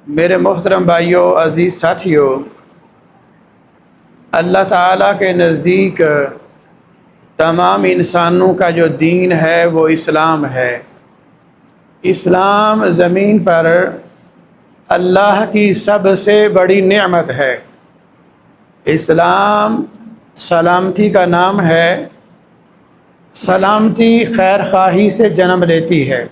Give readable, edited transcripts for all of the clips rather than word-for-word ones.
میرے محترم بھائیوں، عزیز ساتھیوں، اللہ تعالیٰ کے نزدیک تمام انسانوں کا جو دین ہے وہ اسلام ہے۔ اسلام زمین پر اللہ کی سب سے بڑی نعمت ہے۔ اسلام سلامتی کا نام ہے۔ سلامتی خیر خواہی سے جنم لیتی ہے،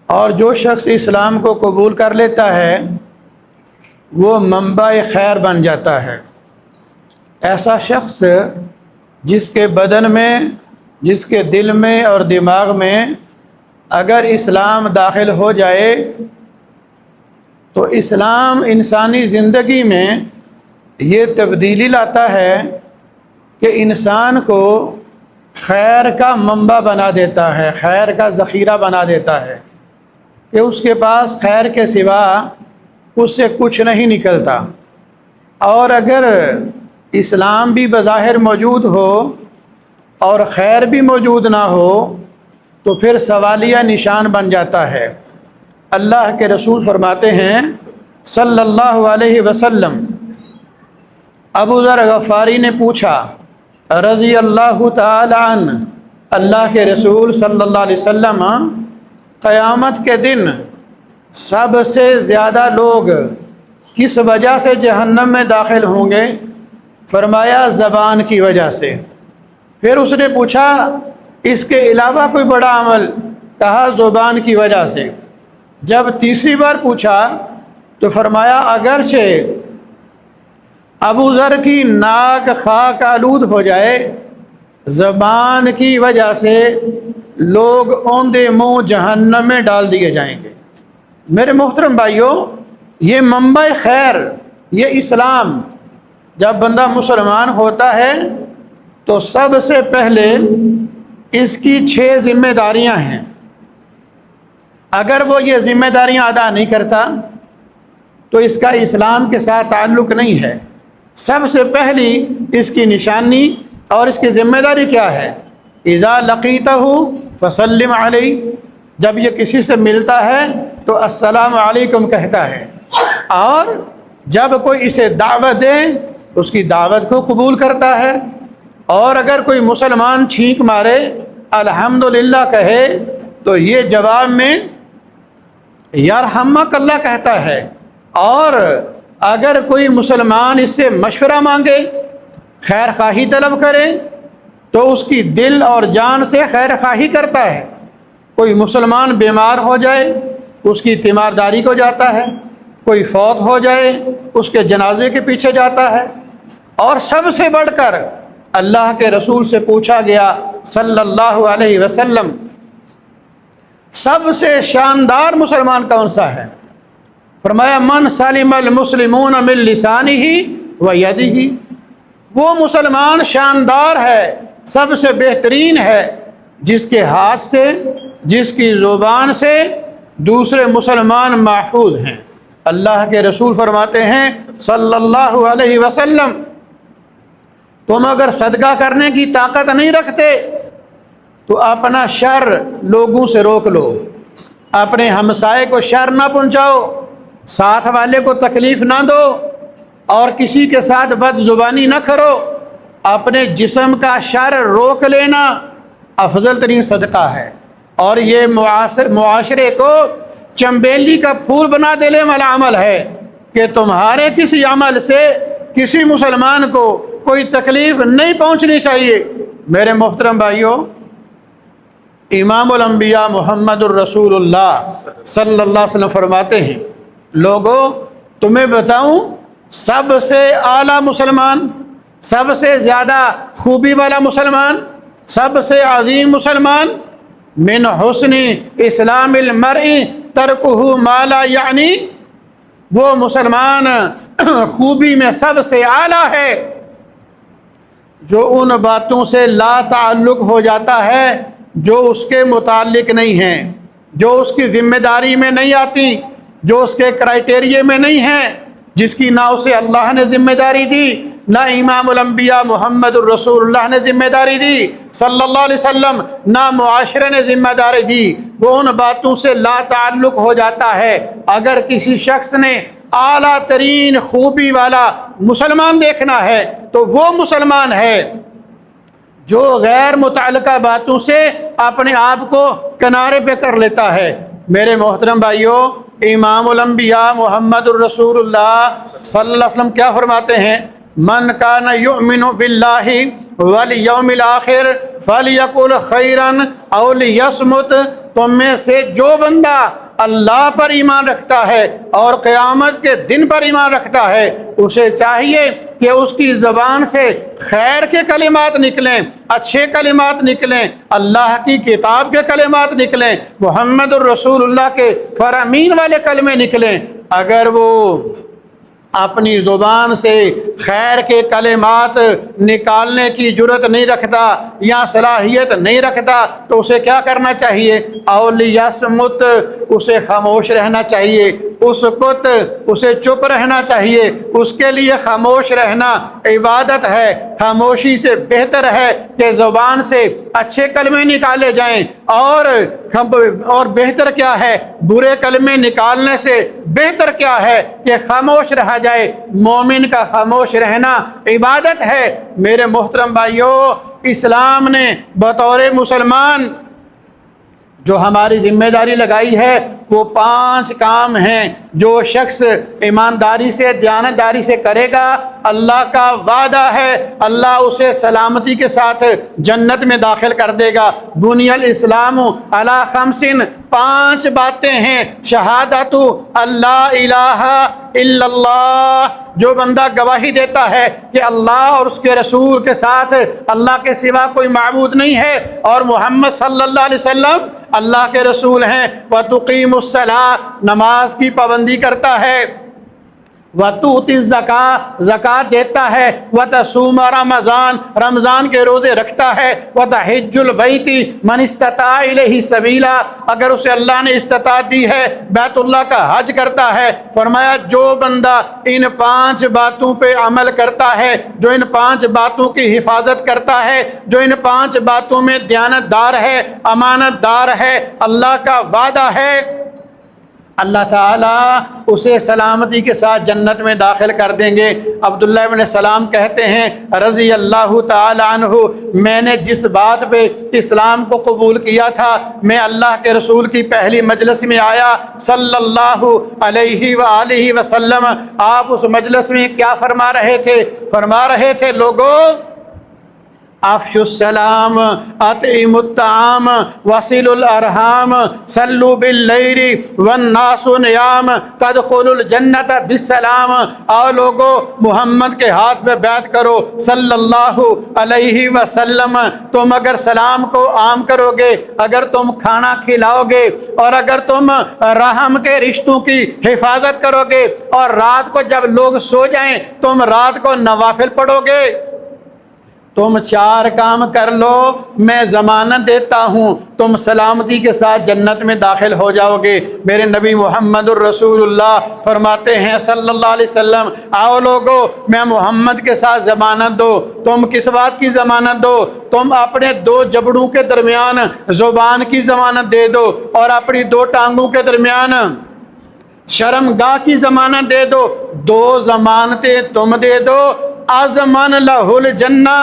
اور جو شخص اسلام کو قبول کر لیتا ہے وہ منبع خیر بن جاتا ہے۔ ایسا شخص جس کے بدن میں، جس کے دل میں اور دماغ میں اگر اسلام داخل ہو جائے تو اسلام انسانی زندگی میں یہ تبدیلی لاتا ہے کہ انسان کو خیر کا منبع بنا دیتا ہے، خیر کا ذخیرہ بنا دیتا ہے کہ اس کے پاس خیر کے سوا اس سے کچھ نہیں نکلتا۔ اور اگر اسلام بھی بظاہر موجود ہو اور خیر بھی موجود نہ ہو تو پھر سوالیہ نشان بن جاتا ہے۔ اللہ کے رسول فرماتے ہیں صلی اللہ علیہ وسلم، ابو ذر غفاری نے پوچھا رضی اللہ تعالی عنہ، اللہ کے رسول صلی اللہ علیہ وسلم، قیامت کے دن سب سے زیادہ لوگ کس وجہ سے جہنم میں داخل ہوں گے؟ فرمایا زبان کی وجہ سے۔ پھر اس نے پوچھا اس کے علاوہ کوئی بڑا عمل؟ کہا زبان کی وجہ سے۔ جب تیسری بار پوچھا تو فرمایا اگرچہ ابو ذر کی ناک خاک آلود ہو جائے، زبان کی وجہ سے لوگ اوندے منہ جہنم میں ڈال دیے جائیں گے۔ میرے محترم بھائیوں، یہ منبع خیر، یہ اسلام، جب بندہ مسلمان ہوتا ہے تو سب سے پہلے اس کی 6 ذمہ داریاں ہیں۔ اگر وہ یہ ذمہ داریاں ادا نہیں کرتا تو اس کا اسلام کے ساتھ تعلق نہیں ہے۔ سب سے پہلی اس کی نشانی اور اس کی ذمہ داری کیا ہے؟ اذا لقیتہ فسلم علیہ، جب یہ کسی سے ملتا ہے تو السلام علیکم کہتا ہے، اور جب کوئی اسے دعوت دے اس کی دعوت کو قبول کرتا ہے، اور اگر کوئی مسلمان چھینک مارے الحمدللہ کہے تو یہ جواب میں یرحمک اللہ کہتا ہے، اور اگر کوئی مسلمان اس سے مشورہ مانگے، خیر خواہی طلب کرے تو اس کی دل اور جان سے خیر خواہی کرتا ہے۔ کوئی مسلمان بیمار ہو جائے اس کی تیمارداری کو جاتا ہے، کوئی فوت ہو جائے اس کے جنازے کے پیچھے جاتا ہے، اور سب سے بڑھ کر اللہ کے رسول سے پوچھا گیا صلی اللہ علیہ وسلم، سب سے شاندار مسلمان کون سا ہے؟ فرمایا من سلم المسلمون من لسانہ و یدہ، وہ مسلمان شاندار ہے، سب سے بہترین ہے جس کے ہاتھ سے، جس کی زبان سے دوسرے مسلمان محفوظ ہیں۔ اللہ کے رسول فرماتے ہیں صلی اللہ علیہ وسلم، تم اگر صدقہ کرنے کی طاقت نہیں رکھتے تو اپنا شر لوگوں سے روک لو، اپنے ہمسائے کو شر نہ پہنچاؤ، ساتھ والے کو تکلیف نہ دو، اور کسی کے ساتھ بد زبانی نہ کرو۔ اپنے جسم کا شر روک لینا افضل ترین صدقہ ہے، اور یہ معاشرے کو چنبیلی کا پھول بنا دینے والا عمل ہے کہ تمہارے کسی عمل سے کسی مسلمان کو کوئی تکلیف نہیں پہنچنی چاہیے۔ میرے محترم بھائیوں، امام الانبیاء محمد الرسول اللہ صلی اللہ علیہ وسلم فرماتے ہیں، لوگوں تمہیں بتاؤں سب سے اعلیٰ مسلمان، سب سے زیادہ خوبی والا مسلمان، سب سے عظیم مسلمان، من حسن اسلام المرء ترکہ ما لا یعنی، وہ مسلمان خوبی میں سب سے اعلیٰ ہے جو ان باتوں سے لا تعلق ہو جاتا ہے جو اس کے متعلق نہیں ہیں، جو اس کی ذمہ داری میں نہیں آتی، جو اس کے کرائٹیریے میں نہیں ہیں، جس کی نہ اسے اللہ نے ذمہ داری دی نہ امام الانبیاء محمد الرسول اللہ نے ذمہ داری دی صلی اللہ علیہ وسلم، نہ معاشرے نے ذمہ داری دی، وہ ان باتوں سے لا تعلق ہو جاتا ہے۔ اگر کسی شخص نے اعلیٰ ترین خوبی والا مسلمان دیکھنا ہے تو وہ مسلمان ہے جو غیر متعلقہ باتوں سے اپنے آپ کو کنارے پہ کر لیتا ہے۔ میرے محترم بھائیوں، امام الانبیاء محمد الرسول اللہ صلی اللہ علیہ وسلم کیا فرماتے ہیں؟ من کان یؤمن باللہ والیوم الآخر فلیقل خیرا او لیصمت، تم میں سے جو بندہ اللہ پر ایمان رکھتا ہے اور قیامت کے دن پر ایمان رکھتا ہے، اسے چاہیے کہ اس کی زبان سے خیر کے کلمات نکلیں، اچھے کلمات نکلیں، اللہ کی کتاب کے کلمات نکلیں، محمد الرسول اللہ کے فرامین والے کلمے نکلیں۔ اگر وہ اپنی زبان سے خیر کے کلمات نکالنے کی جرت نہیں رکھتا یا صلاحیت نہیں رکھتا تو اسے کیا کرنا چاہیے؟ اولیسمت، اسے خاموش رہنا چاہیے، اسکت، اسے چپ رہنا چاہیے۔ اس کے لیے خاموش رہنا عبادت ہے۔ خاموشی سے بہتر ہے کہ زبان سے اچھے کلمے نکالے جائیں، اور بہتر کیا ہے؟ برے کلمے نکالنے سے بہتر کیا ہے کہ خاموش رہا جائے۔ مومن کا خاموش رہنا عبادت ہے۔ میرے محترم بھائیوں، اسلام نے بطور مسلمان جو ہماری ذمہ داری لگائی ہے وہ 5 کام ہیں جو شخص ایمانداری سے، دیانتداری سے کرے گا، اللہ کا وعدہ ہے اللہ اسے سلامتی کے ساتھ جنت میں داخل کر دے گا۔ بنی الاسلام علی 5، 5 باتیں ہیں۔ شہادت اللہ الہ الا اللہ، جو بندہ گواہی دیتا ہے کہ اللہ اور اس کے رسول کے ساتھ اللہ کے سوا کوئی معبود نہیں ہے اور محمد صلی اللہ علیہ وسلم اللہ کے رسول ہیں۔ وَتُقِيمُ الصَّلَاةَ، نماز کی پابندی کرتا ہے۔ وَتُؤْتِي الزَّكَاةَ، زکوٰۃ دیتا ہے۔ وَتَصُومَ رمضان، رمضان کے روزے رکھتا ہے۔ وَتَحِجُّ الْبَيْتِ مَنِ اسْتَطَاعَ إِلَيْهِ سَبِيلًا، اگر اسے اللہ نے استطاعت دی ہے بیت اللہ کا حج کرتا ہے۔ فرمایا جو بندہ ان 5 باتوں پہ عمل کرتا ہے، جو ان 5 باتوں کی حفاظت کرتا ہے، جو ان 5 باتوں میں دیانت دار ہے، امانت دار ہے، اللہ کا وعدہ ہے، اللہ تعالیٰ اسے سلامتی کے ساتھ جنت میں داخل کر دیں گے۔ عبداللہ ابن سلام کہتے ہیں رضی اللہ تعالیٰ عنہ، میں نے جس بات پہ اسلام کو قبول کیا تھا، میں اللہ کے رسول کی پہلی مجلس میں آیا صلی اللہ علیہ وآلہ وسلم۔ آپ اس مجلس میں کیا فرما رہے تھے؟ فرما رہے تھے لوگوں، افشوا السلام، اطعموا الطعام، وصلوا الارحام، صلوا باللیل والناس نیام، تدخلوا الجنت بالسلام۔ آؤ لوگو محمد کے ہاتھ پہ بیعت کرو صلی اللہ علیہ وسلم۔ تم اگر سلام کو عام کرو گے، اگر تم کھانا کھلاؤ گے، اور اگر تم رحم کے رشتوں کی حفاظت کرو گے، اور رات کو جب لوگ سو جائیں تم رات کو نوافل پڑھو گے، تم 4 کام کر لو، میں ضمانت دیتا ہوں تم سلامتی کے ساتھ جنت میں داخل ہو جاؤ گے۔ میرے نبی محمد الرسول اللہ فرماتے ہیں صلی اللہ علیہ وسلم، آؤ لوگو میں محمد کے ساتھ ضمانت دو۔ تم کس بات کی ضمانت دو؟ تم اپنے 2 جبڑوں کے درمیان زبان کی ضمانت دے دو، اور اپنی 2 ٹانگوں کے درمیان شرمگاہ کی ضمانت دے دو۔ 2 ضمانتیں تم دے دو، اضمن لہ الجنہ،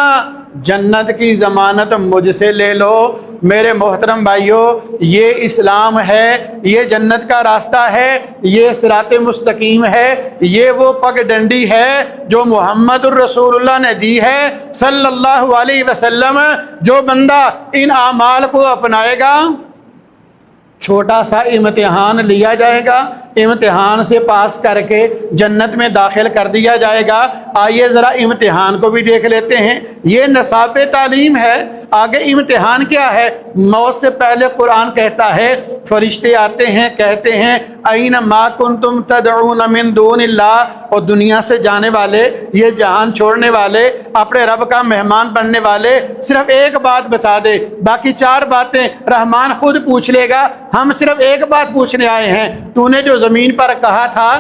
جنت کی ضمانت مجھ سے لے لو۔ میرے محترم بھائیوں، یہ اسلام ہے، یہ جنت کا راستہ ہے، یہ صراط مستقیم ہے، یہ وہ پگ ڈنڈی ہے جو محمد الرسول اللہ نے دی ہے صلی اللہ علیہ وسلم۔ جو بندہ ان اعمال کو اپنائے گا، چھوٹا سا امتحان لیا جائے گا، امتحان سے پاس کر کے جنت میں داخل کر دیا جائے گا۔ آئیے ذرا امتحان کو بھی دیکھ لیتے ہیں۔ یہ نصاب تعلیم ہے، آگے امتحان کیا ہے؟ موت سے پہلے قرآن کہتا ہے فرشتے آتے ہیں، کہتے ہیں این ما کنتم تدعون من دون اللہ، اور دنیا سے جانے والے، یہ جہان چھوڑنے والے، اپنے رب کا مہمان بننے والے صرف ایک بات بتا دے، باقی 4 باتیں رحمان خود پوچھ لے گا، ہم صرف ایک بات پوچھنے آئے ہیں۔ تو نے جو زمین پر کہا تھا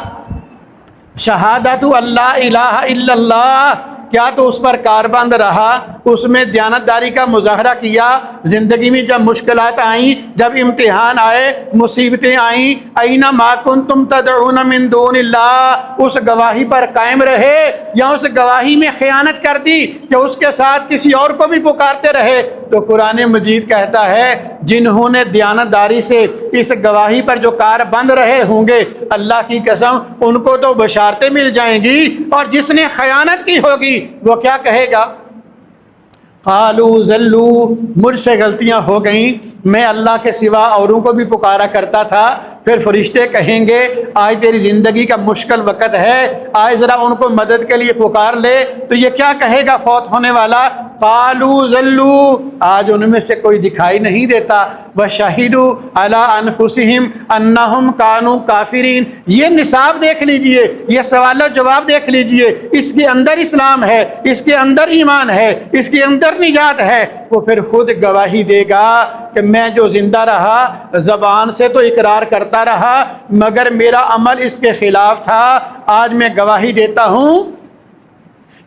شہادت اللہ الہ الا اللہ، کیا تو اس پر کاربند رہا، اس میں دیانتداری کا مظاہرہ کیا، زندگی میں جب مشکلات آئیں، جب امتحان آئے، مصیبتیں آئیں، اینا ما کنتم تدعون من دون اللہ، اس گواہی پر قائم رہے یا اس گواہی میں خیانت کر دی کہ اس کے ساتھ کسی اور کو بھی پکارتے رہے؟ تو قرآن مجید کہتا ہے جنہوں نے دیانتداری سے اس گواہی پر جو کاربند رہے ہوں گے، اللہ کی قسم ان کو تو بشارتیں مل جائیں گی، اور جس نے خیانت کی ہوگی وہ کیا کہے گا؟ قالوا ذلوا، مجھ سے غلطیاں ہو گئیں، میں اللہ کے سوا اوروں کو بھی پکارا کرتا تھا۔ پھر فرشتے کہیں گے آج تیری زندگی کا مشکل وقت ہے، آج ذرا ان کو مدد کے لیے پکار لے، تو یہ کیا کہے گا فوت ہونے والا؟ قالوا ذلوا، آج ان میں سے کوئی دکھائی نہیں دیتا۔ وشہدوا علی انفسہم انہم کانوا کافرین، یہ نصاب دیکھ لیجئے، یہ سوال و جواب دیکھ لیجئے، اس کے اندر اسلام ہے، اس کے اندر ایمان ہے، اس کے اندر نجات ہے۔ وہ پھر خود گواہی دے گا کہ میں جو زندہ رہا، زبان سے تو اقرار کرتا رہا مگر میرا عمل اس کے خلاف تھا۔ آج میں گواہی دیتا ہوں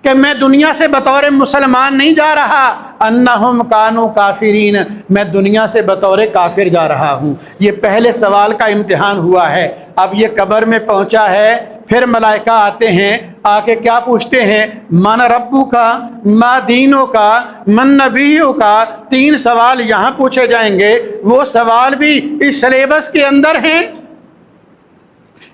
کہ میں دنیا سے بطور مسلمان نہیں جا رہا، انہم کانوا کافرین، میں دنیا سے بطور کافر جا رہا ہوں۔ یہ پہلے سوال کا امتحان ہوا ہے۔ اب یہ قبر میں پہنچا ہے، پھر ملائکہ آتے ہیں، آ کے کیا پوچھتے ہیں؟ من ربو کا، ما دینوں کا، من نبیوں کا، 3 سوال یہاں پوچھے جائیں گے۔ وہ سوال بھی اس سلیبس کے اندر ہیں،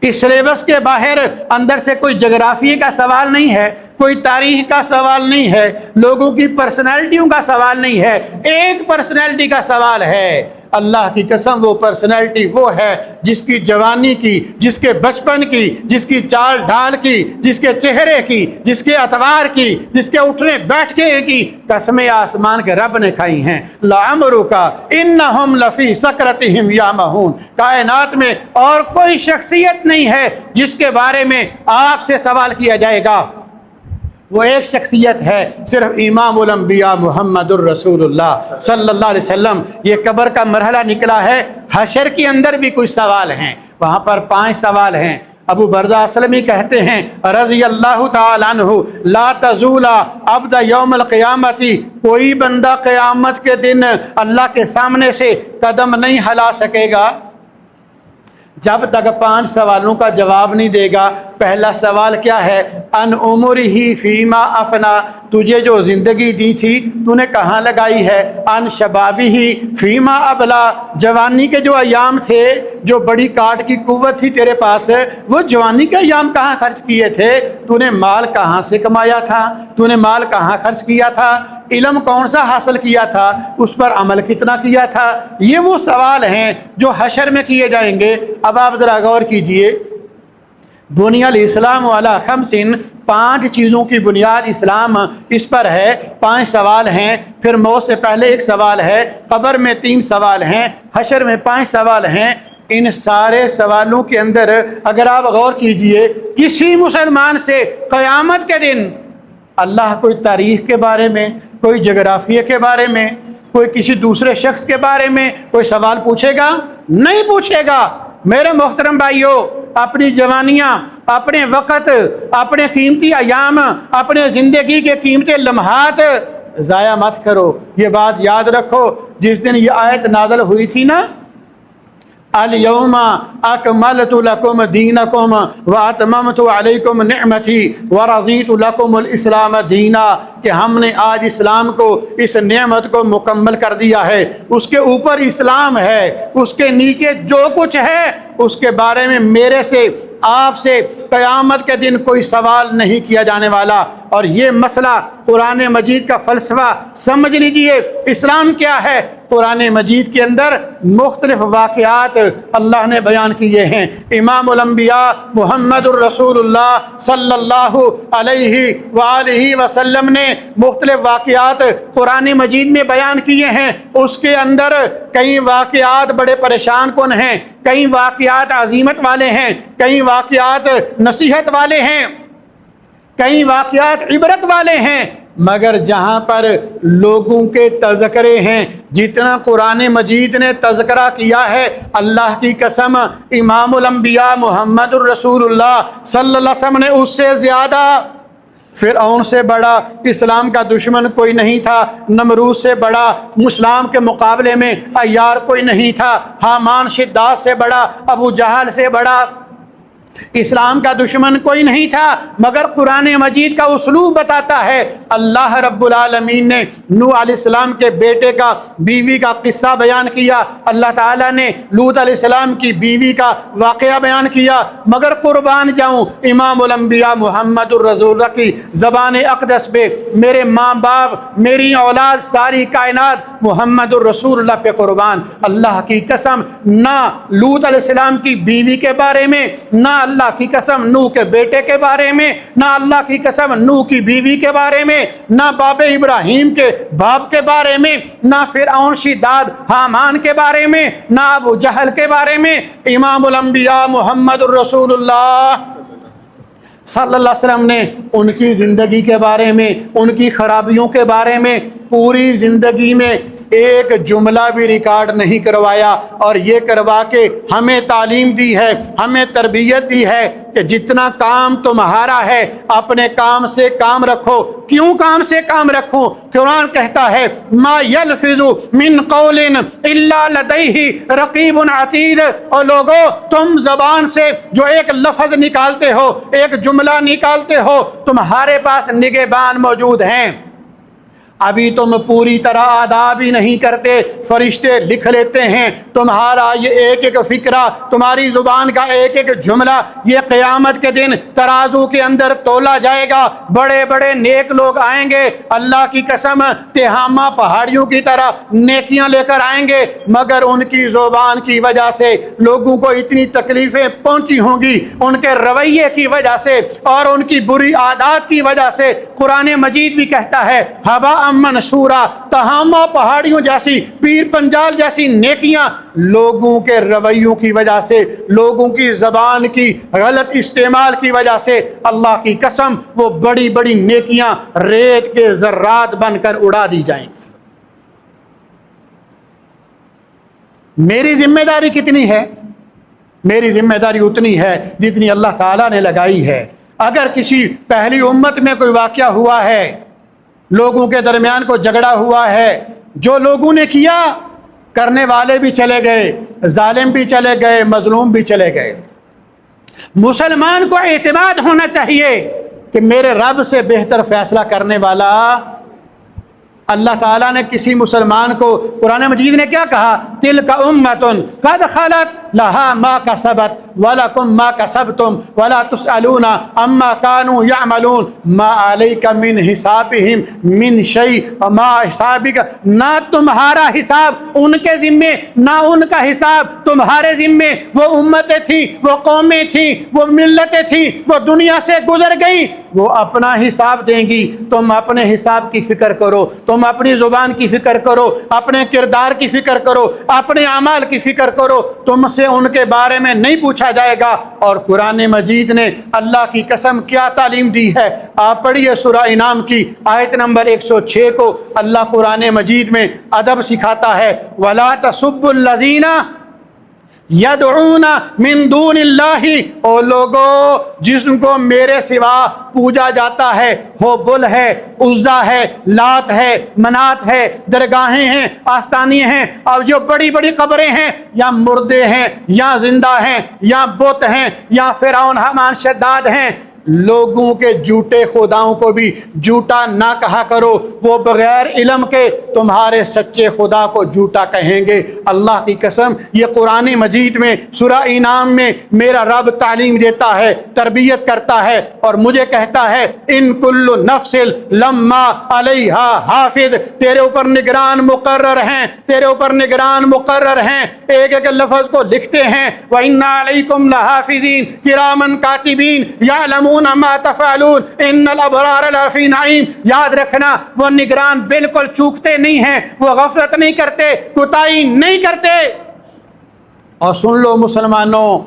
اس سلیبس کے باہر اندر سے کوئی جغرافیے کا سوال نہیں ہے، کوئی تاریخ کا سوال نہیں ہے، لوگوں کی پرسنالٹیوں کا سوال نہیں ہے، ایک پرسنالٹی کا سوال ہے۔ اللہ کی قسم وہ پرسنالٹی وہ ہے جس کی جوانی کی، جس کے بچپن کی، جس کی چال ڈھال کی، جس کے چہرے کی، جس کے اتوار کی، جس کے اٹھنے بیٹھنے کی قسمیں آسمان کے رب نے کھائی ہیں۔ لعمرک انہم لفی سکرتہم یعمہون، کائنات میں اور کوئی شخصیت نہیں ہے جس کے بارے میں آپ سے سوال کیا جائے گا۔ وہ ایک شخصیت ہے، صرف امام الانبیاء محمد الرسول اللہ صلی اللہ علیہ وسلم۔ یہ قبر کا مرحلہ نکلا ہے، حشر کے اندر بھی کچھ سوال ہیں، وہاں پر 5 سوال ہیں۔ ابو برزہ اسلمی کہتے ہیں رضی اللہ تعالی عنہ، لا تزول عبد یوم القیامت، کوئی بندہ قیامت کے دن اللہ کے سامنے سے قدم نہیں ہلا سکے گا جب تک 5 سوالوں کا جواب نہیں دے گا۔ پہلا سوال کیا ہے؟ ان عمرہ فیما افنا، تجھے جو زندگی دی تھی تو نے کہاں لگائی ہے؟ ان شبابہ فیما ابلا، جوانی کے جو ایام تھے، جو بڑی کاٹ کی قوت تھی تیرے پاس، وہ جوانی کے ایام کہاں خرچ کیے تھے؟ تو نے مال کہاں سے کمایا تھا؟ تو نے مال کہاں خرچ کیا تھا؟ علم کون سا حاصل کیا تھا؟ اس پر عمل کتنا کیا تھا؟ یہ وہ سوال ہیں جو حشر میں کیے جائیں گے۔ اب آپ ذرا غور کیجئے، بنی الاسلام علی 5، 5 چیزوں کی بنیاد اسلام اس پر ہے۔ 5 سوال ہیں، پھر موت سے پہلے 1 سوال ہے، قبر میں 3 سوال ہیں، حشر میں 5 سوال ہیں۔ ان سارے سوالوں کے اندر اگر آپ غور کیجئے، کسی مسلمان سے قیامت کے دن اللہ کوئی تاریخ کے بارے میں، کوئی جغرافیہ کے بارے میں، کوئی کسی دوسرے شخص کے بارے میں کوئی سوال پوچھے گا؟ نہیں پوچھے گا۔ میرے محترم بھائیوں، اپنی جوانیاں، اپنے وقت، اپنے قیمتی ایام، اپنے زندگی کے قیمتی لمحات ضائع مت کرو۔ یہ بات یاد رکھو، جس دن یہ آیت نازل ہوئی تھی نا، اليوم اکملت لکم دینکم واتممت علیکم نعمتی ورضیت لکم الاسلام دینا، کہ ہم نے آج اسلام کو، اس نعمت کو مکمل کر دیا ہے۔ اس کے اوپر اسلام ہے، اس کے نیچے جو کچھ ہے اس کے بارے میں میرے سے، آپ سے قیامت کے دن کوئی سوال نہیں کیا جانے والا۔ اور یہ مسئلہ قرآن مجید کا فلسفہ سمجھ لیجئے۔ اسلام کیا ہے؟ قرآن مجید کے اندر مختلف واقعات اللہ نے بیان کیے ہیں۔ امام الانبیاء محمد الرسول اللہ صلی اللہ علیہ وآلہ وسلم نے مختلف واقعات قرآن مجید میں بیان کیے ہیں۔ اس کے اندر کئی واقعات بڑے پریشان کن ہیں، کئی واقعات عظیمت والے ہیں، کئی واقعات نصیحت والے ہیں، کئی واقعات عبرت والے ہیں، مگر جہاں پر لوگوں کے تذکرے ہیں، جتنا قرآن مجید نے تذکرہ کیا ہے، اللہ کی قسم امام الانبیاء محمد الرسول اللہ صلی اللہ علیہ وسلم نے اس سے زیادہ فرعون سے بڑا اسلام کا دشمن کوئی نہیں تھا، نمرود سے بڑا اسلام کے مقابلے میں عیار کوئی نہیں تھا، حامان شداد سے بڑا، ابو جہل سے بڑا اسلام کا دشمن کوئی نہیں تھا۔ مگر قرآن مجید کا اسلوب بتاتا ہے، اللہ رب العالمین نے نوح علیہ السلام کے بیٹے کا، بیوی کا قصہ بیان کیا، اللہ تعالیٰ نے لوط علیہ السلام کی بیوی کا واقعہ بیان کیا، مگر قربان جاؤں امام الانبیاء محمد الرسول کی زبان اقدس پہ، میرے ماں باپ، میری اولاد، ساری کائنات محمد الرسول اللہ پہ قربان۔ اللہ کی قسم، نہ لوط علیہ السلام کی بیوی کے بارے میں، نہ اللہ کی قسم نوح کے بیٹے کے بارے میں، نہ اللہ کی قسم نوح کی بیوی کے بارے میں، نہ باب ابراہیم کے باپ کے بارے میں، نہ فرعون شداد حامان کے بارے میں، نہ ابو جہل کے بارے میں۔ امام الانبیاء محمد الرسول اللہ صلی اللہ علیہ وسلم نے ان کی زندگی کے بارے میں، ان کی خرابیوں کے بارے میں پوری زندگی میں ایک جملہ بھی ریکارڈ نہیں کروایا، اور یہ کروا کے ہمیں تعلیم دی ہے، ہمیں تربیت دی ہے کہ جتنا کام تمہارا ہے اپنے کام سے کام رکھو۔ کیوں کام سے کام رکھو؟ قرآن کہتا ہے ما یلفظ من قول الا لدیہ رقیب عتید۔ اور لوگو، تم زبان سے جو ایک لفظ نکالتے ہو، ایک جملہ نکالتے ہو، تمہارے پاس نگہبان موجود ہیں۔ ابھی تم پوری طرح آداب ہی نہیں کرتے، فرشتے لکھ لیتے ہیں تمہارا یہ ایک ایک فکرہ، تمہاری زبان کا ایک ایک جملہ، یہ قیامت کے دن ترازو کے اندر تولا جائے گا۔ بڑے بڑے نیک لوگ آئیں گے، اللہ کی قسم تہامہ پہاڑیوں کی طرح نیکیاں لے کر آئیں گے، مگر ان کی زبان کی وجہ سے لوگوں کو اتنی تکلیفیں پہنچی ہوں گی، ان کے رویے کی وجہ سے اور ان کی بری عادات کی وجہ سے۔ قرآن مجید بھی کہتا ہے ہوا منشورہ، تہامہ پہاڑیوں جیسی، پیر پنجال جیسی نیکیاں لوگوں کے رویوں کی وجہ سے، لوگوں کی زبان کی غلط استعمال کی وجہ سے، اللہ کی قسم وہ بڑی بڑی نیکیاں ریت کے ذرات بن کر اڑا دی جائیں۔ میری ذمہ داری کتنی ہے؟ میری ذمہ داری اتنی ہے جتنی اللہ تعالیٰ نے لگائی ہے۔ اگر کسی پہلی امت میں کوئی واقعہ ہوا ہے، لوگوں کے درمیان کو جھگڑا ہوا ہے، جو لوگوں نے کیا، کرنے والے بھی چلے گئے، ظالم بھی چلے گئے، مظلوم بھی چلے گئے۔ مسلمان کو اعتماد ہونا چاہیے کہ میرے رب سے بہتر فیصلہ کرنے والا اللہ تعالیٰ نے کسی مسلمان کو، قرآن مجید نے کیا کہا؟ تلک امۃ قد خلت لہا ما کسبت ولکم ما کسبتم ولا تسألون عما كانوا يعملون ما علیک من حسابہم من شیء وما حسابک، نہ تمہارا حساب ان کے ذمے، نہ ان کا حساب تمہارے ذمے۔ وہ امتیں تھیں، وہ قومیں تھیں، وہ ملتیں تھیں، وہ دنیا سے گزر گئیں، وہ اپنا حساب دیں گی۔ تم اپنے حساب کی فکر کرو، تم اپنی زبان کی فکر کرو، اپنے کردار کی فکر کرو، اپنے اعمال کی فکر کرو، تم سے ان کے بارے میں نہیں پوچھا جائے گا۔ اور قرآن مجید نے اللہ کی قسم کیا تعلیم دی ہے؟ آپ پڑھیے سورہ انعام کی آیت نمبر 106 کو، اللہ قرآن مجید میں ادب سکھاتا ہے وَلَا تَسُبُّوا الَّذِينَ یدعون من دون اللہ، او لوگو جن کو میرے سوا پوجا جاتا ہے، ہو بل ہے، عزا ہے، لات ہے، منات ہے، درگاہیں ہیں، آستانی ہیں، اور جو بڑی بڑی قبریں ہیں، یا مردے ہیں یا زندہ ہیں یا بت ہیں یا فرعون حامان شداد ہیں، لوگوں کے جھوٹے خداؤں کو بھی جھوٹا نہ کہا کرو، وہ بغیر علم کے تمہارے سچے خدا کو جھوٹا کہیں گے۔ اللہ کی قسم یہ قرآن مجید میں سورہ انعام میں میرا رب تعلیم دیتا ہے، تربیت کرتا ہے، اور مجھے کہتا ہے ان کل نفس لما علیہا حافظ، تیرے اوپر نگران مقرر ہیں، تیرے اوپر نگران مقرر ہیں، ایک ایک لفظ کو لکھتے ہیں۔ وَإِنَّ عَلَيْكُمْ لَحَافِظِينَ كِرَامًا كَاتِبِينَ يَعْلَمُونَ ما تفعلون ان الابرار لفی نعیم۔ یاد رکھنا وہ نگران بالکل چوکتے نہیں ہیں، وہ غفلت نہیں کرتے، کوتاہی نہیں کرتے۔ اور سن لو مسلمانوں،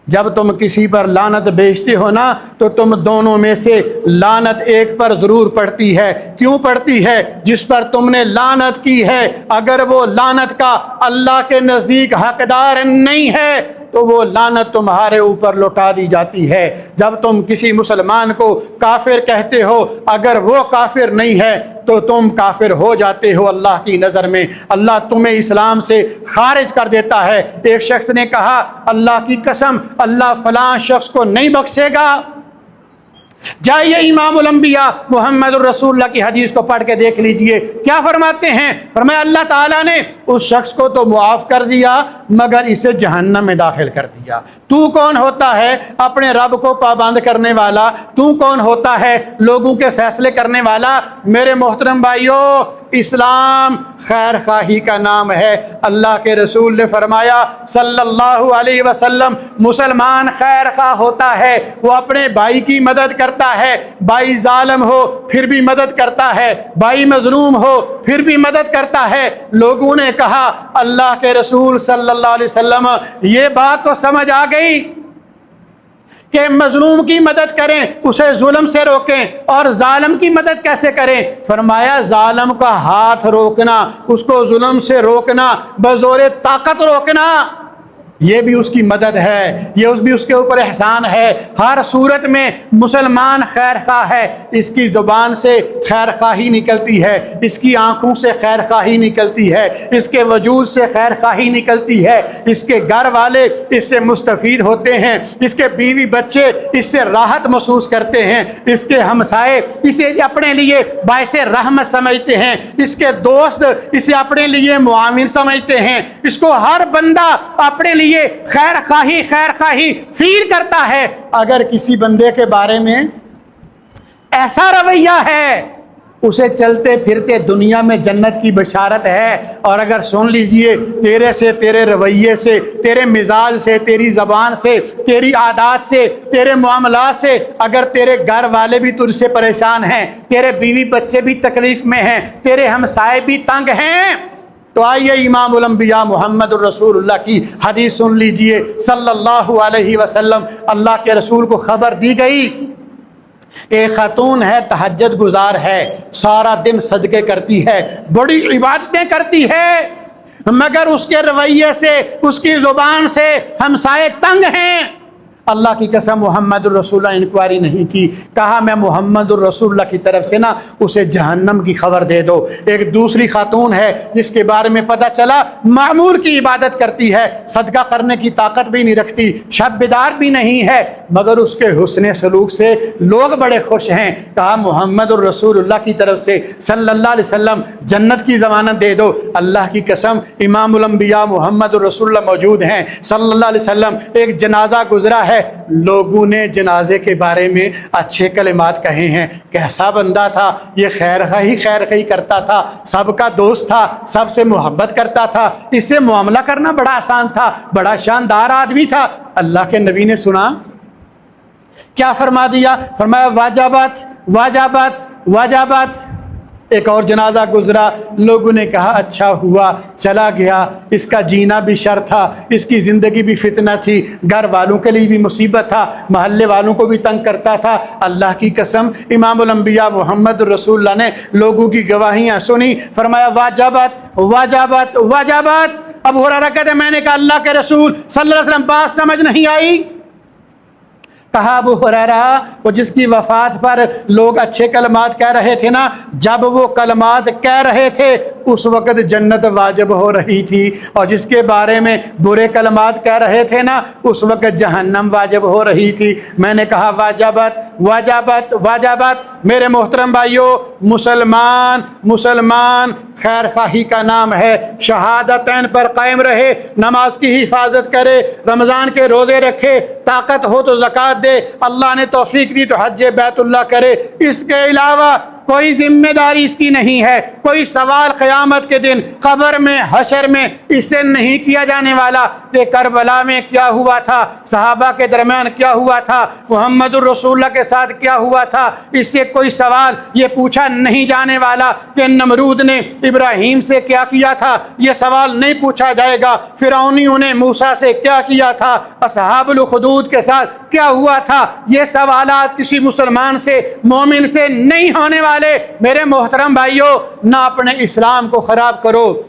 جب تم کسی پر لعنت بھیجتے ہو نا، تو تم دونوں میں سے لعنت ایک پر ضرور پڑتی ہے۔ کیوں پڑتی ہے؟ جس پر تم نے لعنت کی ہے اگر وہ لعنت کا اللہ کے نزدیک حقدار نہیں ہے، تو وہ لعنت تمہارے اوپر لوٹا دی جاتی ہے۔ جب تم کسی مسلمان کو کافر کہتے ہو، اگر وہ کافر نہیں ہے تو تم کافر ہو جاتے ہو اللہ کی نظر میں، اللہ تمہیں اسلام سے خارج کر دیتا ہے۔ ایک شخص نے کہا اللہ کی قسم اللہ فلاں شخص کو نہیں بخشے گا۔ جائیے امام الانبیاء محمد الرسول اللہ کی حدیث کو پڑھ کے دیکھ لیجئے، کیا فرماتے ہیں؟ فرمایا اللہ تعالیٰ نے اس شخص کو تو معاف کر دیا مگر اسے جہنم میں داخل کر دیا۔ تو کون ہوتا ہے اپنے رب کو پابند کرنے والا؟ تو کون ہوتا ہے لوگوں کے فیصلے کرنے والا؟ میرے محترم بھائیوں، اسلام خیر خواہی کا نام ہے۔ اللہ کے رسول نے فرمایا صلی اللہ علیہ وسلم، مسلمان خیر خواہ ہوتا ہے، وہ اپنے بھائی کی مدد کرتا ہے، بھائی ظالم ہو پھر بھی مدد کرتا ہے، بھائی مظلوم ہو پھر بھی مدد کرتا ہے۔ لوگوں نے کہا اللہ کے رسول صلی اللہ علیہ وسلم یہ بات تو سمجھ آ گئی کہ مظلوم کی مدد کریں، اسے ظلم سے روکیں، اور ظالم کی مدد کیسے کریں؟ فرمایا ظالم کا ہاتھ روکنا، اس کو ظلم سے روکنا، بزور طاقت روکنا، یہ بھی اس کی مدد ہے، یہ بھی اس کے اوپر احسان ہے۔ ہر صورت میں مسلمان خیر خواہ ہے، اس کی زبان سے خیر خواہی نکلتی ہے، اس کی آنکھوں سے خیر خواہی نکلتی ہے، اس کے وجود سے خیر خواہی نکلتی ہے، اس کے گھر والے اس سے مستفید ہوتے ہیں، اس کے بیوی بچے اس سے راحت محسوس کرتے ہیں، اس کے ہمسائے اسے اپنے لیے باعث رحمت سمجھتے ہیں، اس کے دوست اسے اپنے لیے معاون سمجھتے ہیں، اس کو ہر بندہ اپنے لیے خیر خواہی فیل کرتا ہے۔ اگر کسی بندے کے بارے میں ایسا رویہ ہے، اسے چلتے پھرتے دنیا میں جنت کی بشارت ہے۔ اور اگر سن لیجئے تیرے سے، تیرے رویے سے، تیرے مزاج سے، تیری زبان سے، تیری عادات سے، تیرے معاملات سے اگر تیرے گھر والے بھی تجھ سے پریشان ہیں، تیرے بیوی بچے بھی تکلیف میں ہیں، تیرے ہمسائے بھی تنگ ہیں، تو آئیے امام الانبیاء محمد الرسول اللہ کی حدیث سن لیجئے صلی اللہ علیہ وسلم۔ اللہ کے رسول کو خبر دی گئی، ایک خاتون ہے، تہجد گزار ہے، سارا دن صدقے کرتی ہے، بڑی عبادتیں کرتی ہے، مگر اس کے رویے سے، اس کی زبان سے ہمسائے تنگ ہیں۔ اللہ کی قسم محمد الرسول اللہ نے انکوائری نہیں کی، کہا میں محمد الرسول اللہ کی طرف سے نا اسے جہنم کی خبر دے دو۔ ایک دوسری خاتون ہے جس کے بارے میں پتہ چلا معمور کی عبادت کرتی ہے، صدقہ کرنے کی طاقت بھی نہیں رکھتی، شب بیدار بھی نہیں ہے، مگر اس کے حسن سلوک سے لوگ بڑے خوش ہیں، کہا محمد الرسول اللہ کی طرف سے صلی اللہ علیہ وسلم جنت کی ضمانت دے دو۔ اللہ کی قسم امام الانبیاء محمد الرسول اللہ موجود ہیں صلی اللہ علیہ وسلم، ایک جنازہ گزرا ہے، لوگوں نے جنازے کے بارے میں اچھے کلمات کہے ہیں، کیسا بندہ تھا یہ، خیر خواہی کرتا تھا، سب کا دوست تھا، سب سے محبت کرتا تھا، اس سے معاملہ کرنا بڑا آسان تھا، بڑا شاندار آدمی تھا۔ اللہ کے نبی نے سنا، کیا فرما دیا؟ فرمایا واجبات واجبات واجبات۔ ایک اور جنازہ گزرا، لوگوں نے کہا اچھا ہوا چلا گیا، اس کا جینا بھی شر تھا، اس کی زندگی بھی فتنہ تھی، گھر والوں کے لیے بھی مصیبت تھا، محلے والوں کو بھی تنگ کرتا تھا۔ اللہ کی قسم امام الانبیاء محمد الرسول اللہ نے لوگوں کی گواہیاں سنی، فرمایا واجبات واجبات واجبات۔ اب ہریرہ کہتے ہیں میں نے کہا اللہ کے رسول صلی اللہ علیہ وسلم بات سمجھ نہیں آئی؟ کہا ابو ہریرہ وہ جس کی وفات پر لوگ اچھے کلمات کہہ رہے تھے نا، جب وہ کلمات کہہ رہے تھے اس وقت جنت واجب ہو رہی تھی، اور جس کے بارے میں برے کلمات کہہ رہے تھے نا اس وقت جہنم واجب ہو رہی تھی۔ میں نے کہا واجبات واجبات واجبات۔ میرے محترم بھائیوں، مسلمان خیر خواہی کا نام ہے، شہادتین پر قائم رہے، نماز کی حفاظت کرے، رمضان کے روزے رکھے، طاقت ہو تو زکوٰۃ دے، اللہ نے توفیق دی تو حج بیت اللہ کرے، اس کے علاوہ کوئی ذمہ داری اس کی نہیں ہے، کوئی سوال قیامت کے دن قبر میں حشر میں اس سے نہیں کیا جانے والا کہ کربلا میں کیا ہوا تھا، صحابہ کے درمیان کیا ہوا تھا، محمد الرسول اللہ کے ساتھ کیا ہوا تھا، اس سے کوئی سوال یہ پوچھا نہیں جانے والا کہ نمرود نے ابراہیم سے کیا کیا تھا، یہ سوال نہیں پوچھا جائے گا، فرعونیوں نے موسیٰ سے کیا کیا تھا، اصحاب الخدود کے ساتھ کیا ہوا تھا، یہ سوالات کسی مسلمان سے، مومن سے نہیں ہونے والے۔ میرے محترم بھائیوں، نہ اپنے اسلام کو خراب کرو،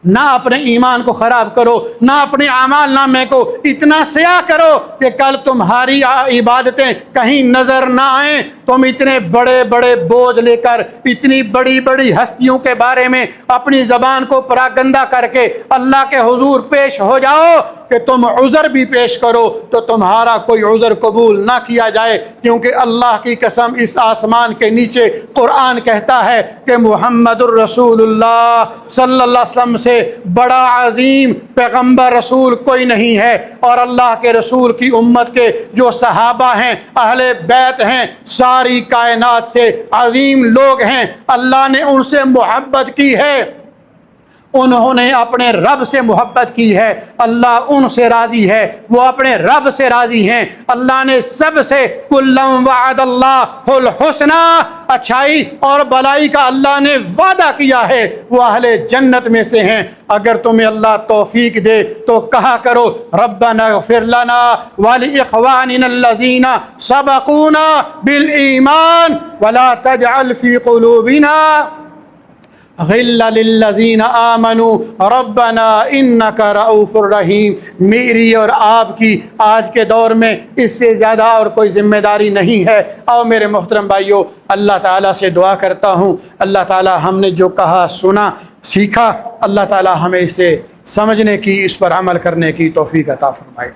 نہ اپنے ایمان کو خراب کرو، نہ اپنے اعمال نامے کو اتنا سیاہ کرو کہ کل تمہاری عبادتیں کہیں نظر نہ آئیں، تم اتنے بڑے بڑے بوجھ لے کر اتنی بڑی بڑی ہستیوں کے بارے میں اپنی زبان کو پراگندہ کر کے اللہ کے حضور پیش ہو جاؤ کہ تم عذر بھی پیش کرو تو تمہارا کوئی عذر قبول نہ کیا جائے، کیونکہ اللہ کی قسم اس آسمان کے نیچے قرآن کہتا ہے کہ محمد الرسول اللہ صلی اللہ علیہ وسلم سے بڑا عظیم پیغمبر رسول کوئی نہیں ہے، اور اللہ کے رسول کی امت کے جو صحابہ ہیں، اہل بیت ہیں، ساری کائنات سے عظیم لوگ ہیں، اللہ نے ان سے محبت کی ہے، انہوں نے اپنے رب سے محبت کی ہے، اللہ ان سے راضی ہے، وہ اپنے رب سے راضی ہیں۔ اللہ نے سب سے کلم وعد اللہ الحسنہ، اچھائی اور بلائی کا اللہ نے وعدہ کیا ہے، وہ اہل جنت میں سے ہیں۔ اگر تمہیں اللہ توفیق دے تو کہا کرو ربنا اغفر لنا ولاخواننا الذین سبقونا بالایمان ولا تجعل فی قلوبنا غلا للذین آمنوا ربنا انک رؤوف الرحیم۔ میری اور آپ کی آج کے دور میں اس سے زیادہ اور کوئی ذمہ داری نہیں ہے۔ اور میرے محترم بھائیوں، اللہ تعالیٰ سے دعا کرتا ہوں، اللہ تعالیٰ ہم نے جو کہا سنا سیکھا، اللہ تعالیٰ ہمیں اسے سمجھنے کی، اس پر عمل کرنے کی توفیق عطا فرمائے۔